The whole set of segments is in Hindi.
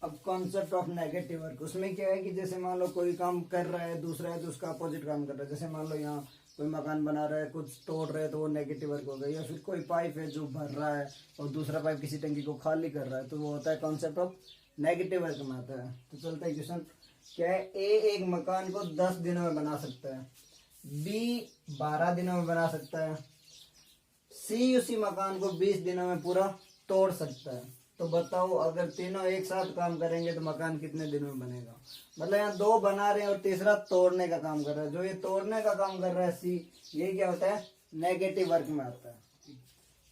अब कॉन्सेप्ट ऑफ नेगेटिव वर्क, उसमें क्या है कि जैसे मान लो कोई काम कर रहा है दूसरा है तो उसका अपोजिट काम कर रहा है। जैसे मान लो यहाँ कोई मकान बना रहा है, कुछ तोड़ रहे हैं तो वो नेगेटिव वर्क हो गया। या फिर कोई पाइप है जो भर रहा है और दूसरा पाइप किसी टंकी को खाली कर रहा है, तो वो होता है कॉन्सेप्ट ऑफ नेगेटिव वर्क में आता है। तो चलता है क्वेश्चन क्या है, ए एक मकान को 10 दिनों में बना सकता है, बी 12 दिनों में बना सकता है, सी उसी मकान को 20 दिनों में पूरा तोड़ सकता है। तो बताओ अगर तीनों एक साथ काम करेंगे तो मकान कितने दिनों में बनेगा। मतलब यहाँ दो बना रहे हैं और तीसरा तोड़ने का काम कर रहा है। जो ये तोड़ने का काम कर रहा है सी, ये क्या होता है, नेगेटिव वर्क में आता है।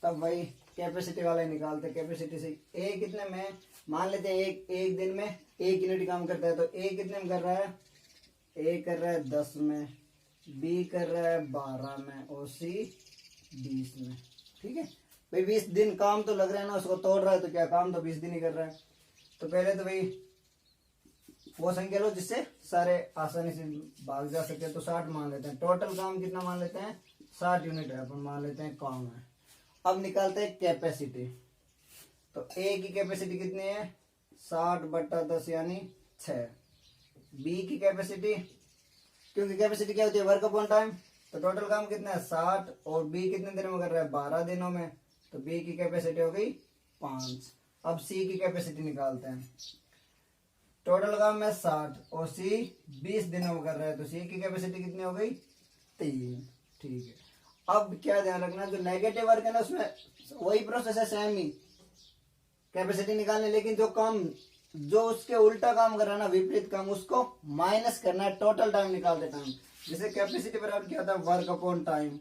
तब वही कैपेसिटी वाले निकालते, कैपेसिटी से ए कितने में, मान लेते हैं एक दिन में 1 यूनिट काम करता है, तो ए कितने में कर रहा है, ए कर रहा है 10 में, बी कर रहा है 12 में और सी 20 में। ठीक है भाई, 20 दिन काम तो लग रहा है ना, उसको तोड़ रहा है तो क्या काम तो 20 दिन ही कर रहा है। तो पहले तो भाई वो संख्या लो जिससे सारे आसानी से भाग जा सके। तो 60 मान लेते हैं। टोटल काम कितना मान लेते हैं, 60 यूनिट है, अपन मान लेते हैं काम है। अब निकालते हैं कैपेसिटी। तो ए की कैपेसिटी कितनी है, 60/10 यानी 6। बी की कैपेसिटी, क्योंकि कैपेसिटी क्या होती है, वर्क अपॉन टाइम। तो टोटल काम कितना है 60 और बी कितने दिनों में कर रहा है, 12 दिनों में। तो बी की कैपेसिटी हो गई 5। अब सी की कैपेसिटी निकालते हैं। टोटल काम में 60 और सी 20 दिनों में कर रहा है, तो सी की कैपेसिटी कितनी हो गई 3। ठीक है, अब क्या ध्यान रखना, जो नेगेटिव वर्क है ना उसमें वही प्रोसेस है, सेम ही कैपेसिटी निकालने, लेकिन जो काम जो उसके उल्टा काम कर रहा है ना, विपरीत काम, उसको माइनस करना है टोटल टाइम निकालते टाइम। जैसे कैपेसिटी बराबर क्या होता है, वर्क अपॉन टाइम।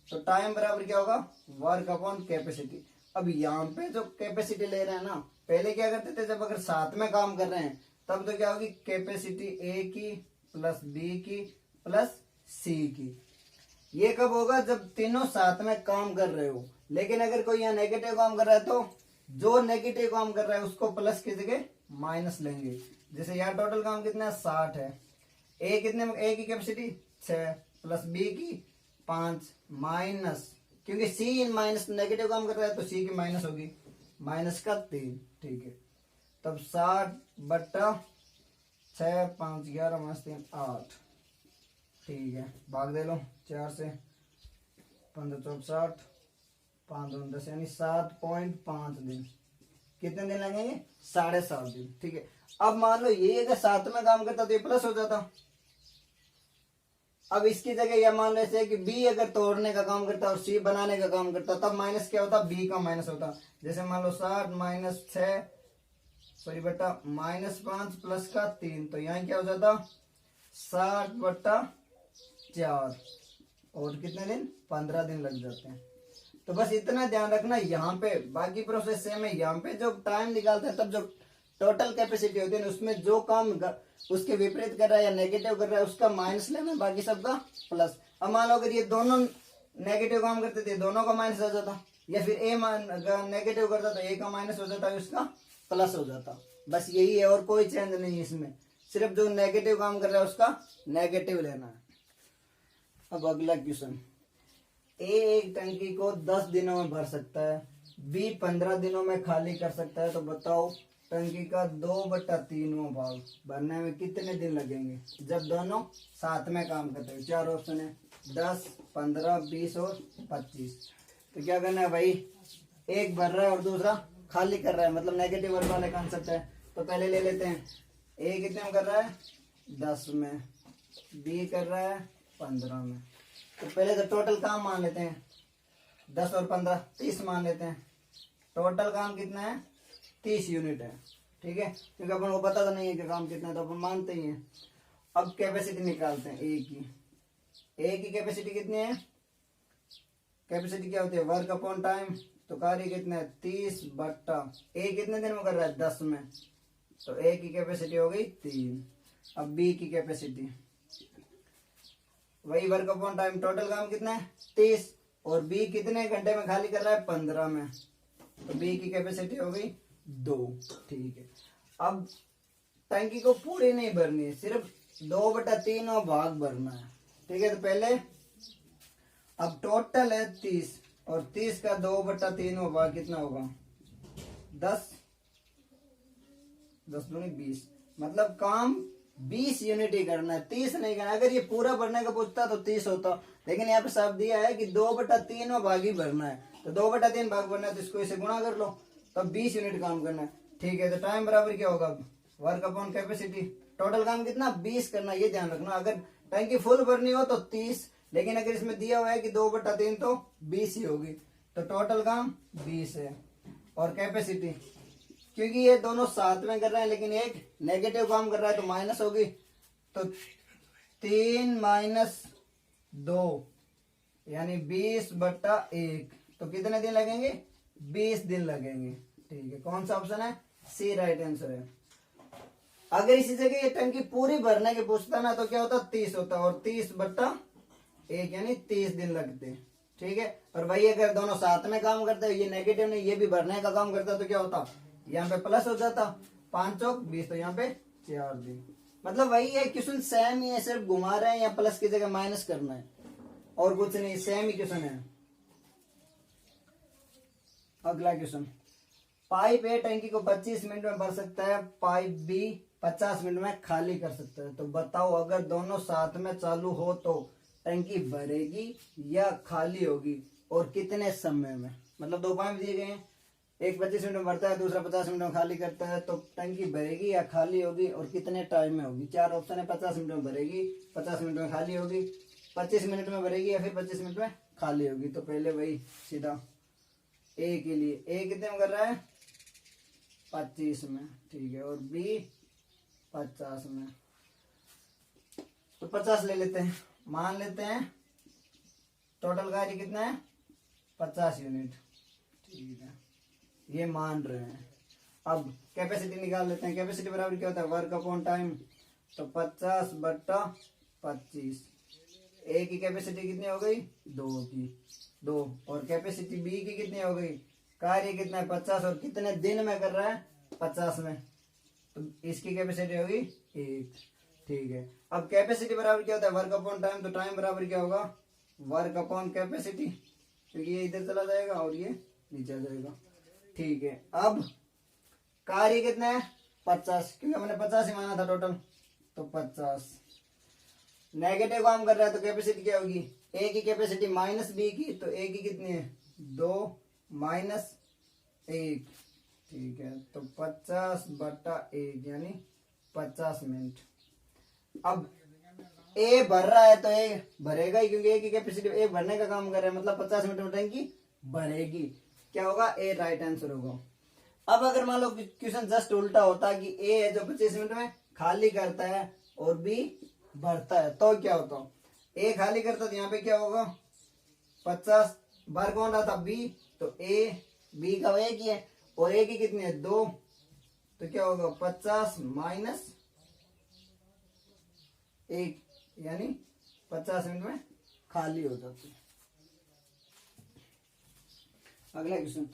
तो टाइम बराबर क्या होगा, वर्क अपॉन कैपेसिटी। अब यहाँ पे जो कैपेसिटी ले रहे हैं ना, पहले क्या करते थे, जब अगर साथ में काम कर रहे हैं तब तो क्या होगी, कैपेसिटी ए की प्लस बी की प्लस सी की। ये कब होगा, जब तीनों साथ में काम कर रहे हो। लेकिन अगर कोई यहाँ नेगेटिव काम कर रहा है तो जो नेगेटिव काम कर रहा है उसको प्लस की जगह माइनस लेंगे। जैसे यहाँ टोटल काम कितना है 60 है, ए कितने, ए की कैपेसिटी 6 प्लस बी की 5 माइनस, क्योंकि सी माइनस नेगेटिव काम कर रहा है तो सी की माइनस होगी, माइनस का 3। ठीक है, तब 60/6, 5 11 -3 8। ठीक है, भाग दे लो 4 से, 15 4 60, 5 2 10 यानी 7.5 दिन। कितने दिन लगेंगे, 7.5 दिन। ठीक है, अब मान लो ये अगर साथ में काम करता तो ये प्लस हो जाता। अब इसकी जगह यह मान लो ऐसे कि बी अगर तोड़ने का काम करता और सी बनाने का काम करता, तब माइनस क्या होता, बी का माइनस होता। जैसे मान लो 60 -6 सॉरी बटा -5 प्लस का 3, तो यहाँ क्या हो जाता 60/4 और कितने दिन, 15 दिन लग जाते हैं। तो बस इतना ध्यान रखना, यहाँ पे बाकी प्रोसेस सेम है। यहाँ पे जो टाइम निकालते हैं तब जो टोटल कैपेसिटी होती है उसमें जो काम उसके विपरीत कर रहा है या नेगेटिव कर रहा है उसका माइनस लेना, बाकी सबका प्लस। अब मान लो अगर ये दोनों नेगेटिव काम करते थे, दोनों का माइनस हो जाता, या फिर ए नेगेटिव करता तो ए का माइनस हो जाता, उसका प्लस हो जाता। बस यही है, और कोई चेंज नहीं है इसमें, सिर्फ जो नेगेटिव काम कर रहा है उसका नेगेटिव लेना है। अब अगला क्वेश्चन, ए एक टंकी को 10 दिनों में भर सकता है, बी 15 दिनों में खाली कर सकता है। तो बताओ टंकी का 2/3 भाग भरने में कितने दिन लगेंगे, जब दोनों साथ में काम करते हैं। 4 ऑप्शन है, 10 15 20 और 25। तो क्या करना है भाई, एक भर रहा है और दूसरा खाली कर रहा है, मतलब नेगेटिव वर्क वाले कॉन्सेप्ट है। तो पहले ले लेते हैं, ए कितने में कर रहा है 10 में, बी कर रहा है 15 में। तो पहले तो टोटल काम मान लेते हैं, 10 और 15 30 मान लेते हैं। टोटल काम कितना है 30 यूनिट है। ठीक है, क्योंकि अपन को पता तो नहीं है कि काम कितना है, तो अपन मानते ही हैं। अब कैपेसिटी निकालते हैं ए की कैपेसिटी कितनी है, कैपेसिटी क्या होती है, वर्क अपॉन टाइम। तो कार्य कितना है 30/, ए कितने दिन में कर रहा है 10 में, तो ए की कैपेसिटी हो गई 3। अब बी की कैपेसिटी वही वर्क अपॉन टाइम, टोटल काम कितना है 30 और बी कितने घंटे में खाली कर रहा है 15 में, तो बी की कैपेसिटी हो गई 2। ठीक है, अब टंकी को पूरी नहीं भरनी है, सिर्फ 2/3 भाग भरना है। ठीक है, तो पहले अब टोटल है 30 और 30 का 2/3 भाग कितना होगा 10, 10 दूनी 20, मतलब काम 20 यूनिट ही करना है, 30 नहीं करना। अगर ये पूरा भरने का पूछता तो 30 होता, लेकिन यहाँ पे साफ दिया है कि 2/3 में भाग ही भरना है, तो 2/3 भाग भरना है तो इसको इसे गुणा कर लो, तो 20 यूनिट काम करना है। ठीक है, तो टाइम बराबर क्या होगा, वर्क अपॉन कैपेसिटी। टोटल काम कितना 20 करना, ये ध्यान रखना। अगर टंकी फुल भरनी हो तो 30, लेकिन अगर इसमें दिया हुआ है कि 2/3 तो 20 ही होगी, तो टोटल काम 20 है। और कैपेसिटी, क्योंकि ये दोनों साथ में कर रहे हैं लेकिन एक नेगेटिव काम कर रहा है तो माइनस होगी, तो 3 - 2 यानी 20/1, तो कितने दिन लगेंगे, 20 दिन लगेंगे। ठीक है, कौन सा ऑप्शन है, सी राइट आंसर है। अगर इसी जगह ये टंकी पूरी भरने के पूछता ना तो क्या होता, 30 होता, और 30/1 यानी 30 दिन लगते। ठीक है, और भाई अगर दोनों साथ में काम करते हैं, ये नेगेटिव नहीं ये भी भरने का काम करता, तो क्या होता, यहाँ पे प्लस हो जाता, 5 चौक 20, तो यहाँ पे 4 दिन। मतलब वही है, क्वेश्चन सेम ही है, सिर्फ घुमा रहे हैं या प्लस की जगह माइनस करना है, और कुछ नहीं, सेम ही क्वेश्चन है। अगला क्वेश्चन, पाइप ए टंकी को 25 मिनट में भर सकता है, पाइप बी 50 मिनट में खाली कर सकता है, तो बताओ अगर दोनों साथ में चालू हो तो टंकी भरेगी या खाली होगी, और कितने समय में। मतलब दो पाइप दिए गए हैं, एक 25 मिनट में भरता है, दूसरा 50 मिनट में खाली करता है, तो टंकी भरेगी या खाली होगी और कितने टाइम में होगी। 4 ऑप्शन है, 50 मिनट में भरेगी, 50 मिनट में खाली होगी, 25 मिनट में भरेगी या फिर 25 मिनट में खाली होगी। तो पहले वही सीधा ए के लिए, ए कितने में कर रहा है, 25 में। ठीक है, और बी 50 में, तो 50 ले लेते हैं, मान लेते हैं टोटल कार्य कितना है, 50 यूनिट। ठीक है, ये मान रहे हैं। अब कैपेसिटी निकाल लेते हैं, कैपेसिटी बराबर क्या होता है, वर्क अपॉन टाइम, तो 50/25। ए की कैपेसिटी कितनी हो गई, 2 और कैपेसिटी बी की कितनी हो गई, कार्य कितना है 50, और कितने दिन में कर रहा है 50 में, तो इसकी कैपेसिटी होगी 1। ठीक है, अब कैपेसिटी बराबर क्या होता है, वर्क अपॉन टाइम, तो टाइम बराबर क्या होगा, वर्क अपॉन कैपेसिटी, क्योंकि ये इधर चला जाएगा और ये नीचे आ जाएगा। ठीक है, अब कार्य कितना है 50, क्योंकि हमने 50 ही माना था टोटल, तो 50। नेगेटिव काम कर रहा है तो कैपेसिटी क्या होगी, ए की कैपेसिटी माइनस बी की, तो ए की कितनी है 2 - 1। ठीक है, तो 50/1 यानी 50 मिनट। अब ए भर रहा है तो ए भरेगा ही, क्योंकि ए की कैपेसिटी, ए भरने का काम कर रहा है, मतलब 50 मिनट में टंकी भरेगी। क्या होगा, ए राइट आंसर होगा। अब अगर मान लो क्वेश्चन जस्ट उल्टा होता कि ए है जो 25 मिनट में खाली करता है और बी भरता है, तो क्या होता, ए खाली करता तो यहाँ पे क्या होगा, 50, भर कौन रहा था, बी, तो ए, बी का एक ही है, और ए की कितनी है 2, तो क्या होगा 50 - 1 यानी 50 मिनट में खाली हो जाती है। अगला क्वेश्चन,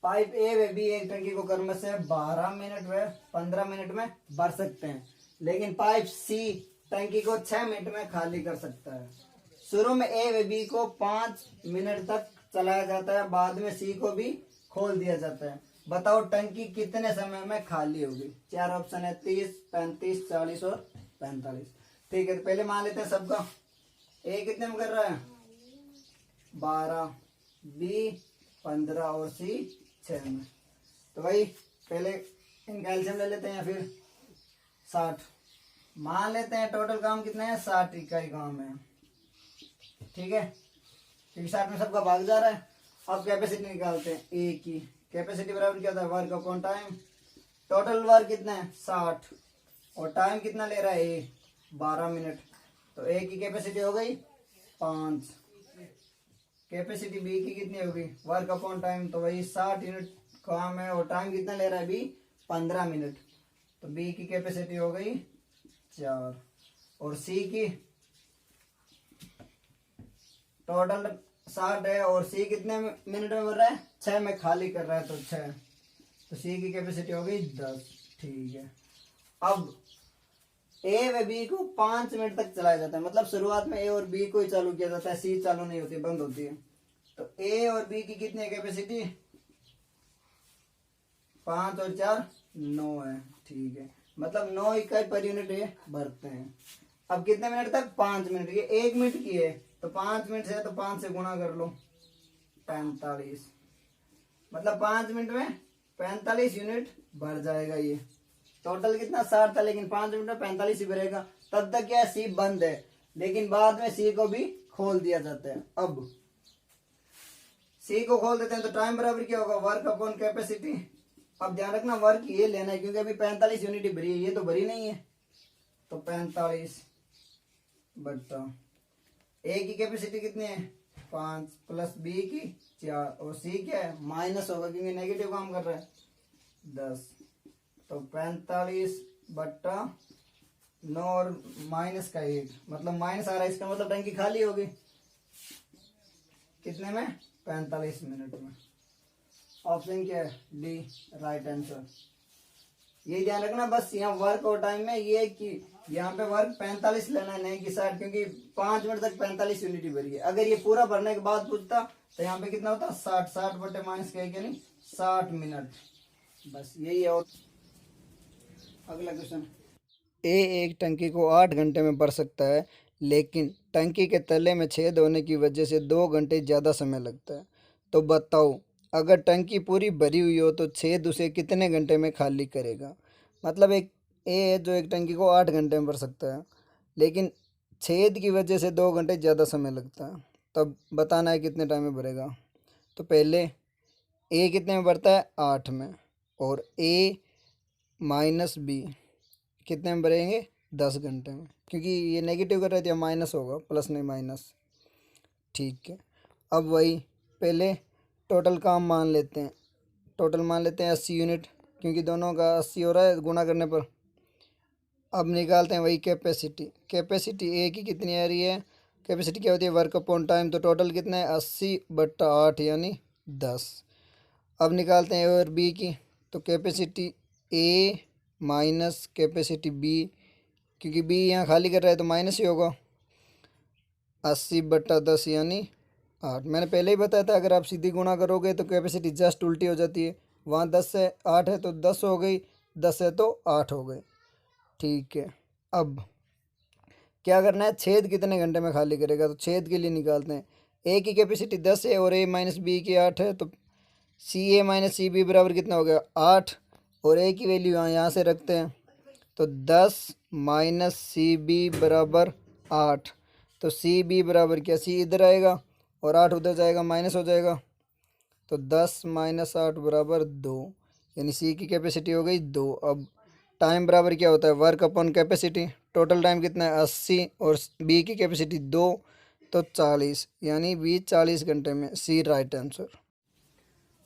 पाइप ए व बी एक टंकी को क्रमशः 12 मिनट व 15 मिनट में भर सकते हैं, लेकिन पाइप सी टंकी को 6 मिनट में खाली कर सकता है। शुरू में ए व बी को 5 मिनट तक चलाया जाता है, बाद में सी को भी खोल दिया जाता है। बताओ टंकी कितने समय में खाली होगी। 4 ऑप्शन है, 30, 35, 40 और 45। ठीक है, तो पहले मान लेते हैं सबका। ए कितने में कर रहा है 12, बी 15 और सी 6 में। तो भाई पहले इनका एलसीएम ले लेते हैं या फिर 60 मान लेते हैं। टोटल काम कितना है 60 इकाई काम है। ठीक है, क्योंकि 60 में सबका भाग जा रहा है। अब कैपेसिटी निकालते हैं। ए की कैपेसिटी बराबर क्या होता है work upon time. Total work कितना है 60 और टाइम कितना ले रहा है ए 12 मिनट। तो ए की कैपेसिटी हो गई 5। कैपेसिटी बी की कितनी होगी वर्क अपॉन टाइम, तो वही 60 यूनिट काम है और टाइम कितना ले रहा है बी 15 मिनट। तो बी की कैपेसिटी हो गई 4 और सी की टोटल 60 है और सी कितने मिनट में भर रहा है 6 में खाली कर रहा है तो 6। तो सी की कैपेसिटी हो गई 10। ठीक है, अब ए व बी को 5 मिनट तक चलाया जाता है। मतलब शुरुआत में ए और बी को ही चालू किया जाता है, सी चालू नहीं होती, बंद होती है। तो ए और बी की कितनी है कैपेसिटी 5 और 4 9 है। ठीक है, मतलब 9 इकाई पर यूनिट ये भरते हैं। अब कितने मिनट तक? 5 मिनट। ये 1 मिनट की है तो 5 मिनट से तो 5 से गुणा कर लो, 45। मतलब 5 मिनट में 45 यूनिट भर जाएगा। ये टोटल कितना 60 था, लेकिन 5 मिनट में 45 ही भरेगा। तब तक क्या सी बंद है, लेकिन बाद में सी को भी खोल दिया जाता है। अब सी को खोल देते हैं तो टाइम बराबर क्या होगा? Work upon capacity. अब ध्यान रखना वर्क ये लेना है, क्योंकि अभी 45 यूनिट ही भरी है, ये तो भरी नहीं है। तो 45 बट्टा ए की कैपेसिटी कितनी है? 5 प्लस बी की 4, और सी क्या है? माइनस होगा क्योंकि नेगेटिव काम कर रहा है, 10। तो 45 बट्टा 9 और माइनस का 1, मतलब माइनस आ रहा है, इसका मतलब टंकी खाली होगी। कितने में? 45 मिनट में। ऑप्शन क्या है? D right answer. ये ध्यान रखना बस यहाँ वर्क और टाइम में ये कि यहाँ पे वर्क 45 लेना है, नहीं कि 60, क्योंकि 5 मिनट तक 45 यूनिट ही भरी है। अगर ये पूरा भरने के बाद पूछता तो यहाँ पे कितना होता? 60। 60 बटे माइनस का यानी 60 मिनट। बस यही है। और अगला क्वेश्चन, ए एक टंकी को 8 घंटे में भर सकता है, लेकिन टंकी के तले में छेद होने की वजह से 2 घंटे ज़्यादा समय लगता है। तो बताओ अगर टंकी पूरी भरी हुई हो तो छेद उसे कितने घंटे में खाली करेगा? मतलब एक ए है जो एक टंकी को 8 घंटे में भर सकता है, लेकिन छेद की वजह से 2 घंटे ज़्यादा समय लगता है। तब बताना है कितने टाइम में भरेगा। तो पहले ए कितने में भरता है? 8 में। और ए माइनस बी कितने में भरेंगे? 10 घंटे में, क्योंकि ये नेगेटिव कर रहे थे, माइनस होगा, प्लस नहीं माइनस। ठीक है। अब वही पहले टोटल काम मान लेते हैं। टोटल मान लेते हैं 80 यूनिट, क्योंकि दोनों का 80 हो रहा है गुणा करने पर। अब निकालते हैं वही कैपेसिटी। कैपेसिटी ए की कितनी आ रही है? कैपेसिटी क्या होती है? Work upon time. तो टोटल कितना है? 80 बट्टा 8 यानी 10। अब निकालते हैं ए और बी की। तो कैपेसिटी ए माइनस कैपेसिटी बी, क्योंकि बी यहाँ खाली कर रहा है तो माइनस ही होगा। 80 बट्टा 10 यानी 8। मैंने पहले ही बताया था अगर आप सीधी गुणा करोगे तो कैपेसिटी जस्ट उल्टी हो जाती है। वहाँ 10 से 8 है तो 10 हो गई, 10 है तो 8 हो गई। ठीक है। अब क्या करना है? छेद कितने घंटे में खाली करेगा? तो छेद के लिए निकालते हैं। ए की कैपेसिटी 10 है और ए माइनस बी की 8 है, तो सी ए माइनस सी बी बराबर कितना हो गया? 8। और ए की वैल्यू यहाँ से रखते हैं, तो 10 माइनस सी बी बराबर 8। तो सी बी बराबर क्या? सी इधर आएगा और 8 उधर जाएगा, माइनस हो जाएगा। तो 10 माइनस 8 बराबर 2, यानी सी की कैपेसिटी हो गई 2। अब टाइम बराबर क्या होता है? Work upon capacity. Total time कितना है? 80 और बी की कैपेसिटी 2, तो 40, यानी बी 40 घंटे में। सी राइट आंसर।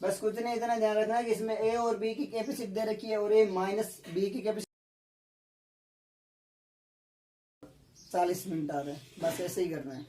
बस कुछ नहीं, इतना ध्यान रखना है कि इसमें ए और बी की कैपेसिटी दे रखी है और ए माइनस बी की कैपेसिटी 40 मिनट आ रहे हैं। बस ऐसे ही करना है।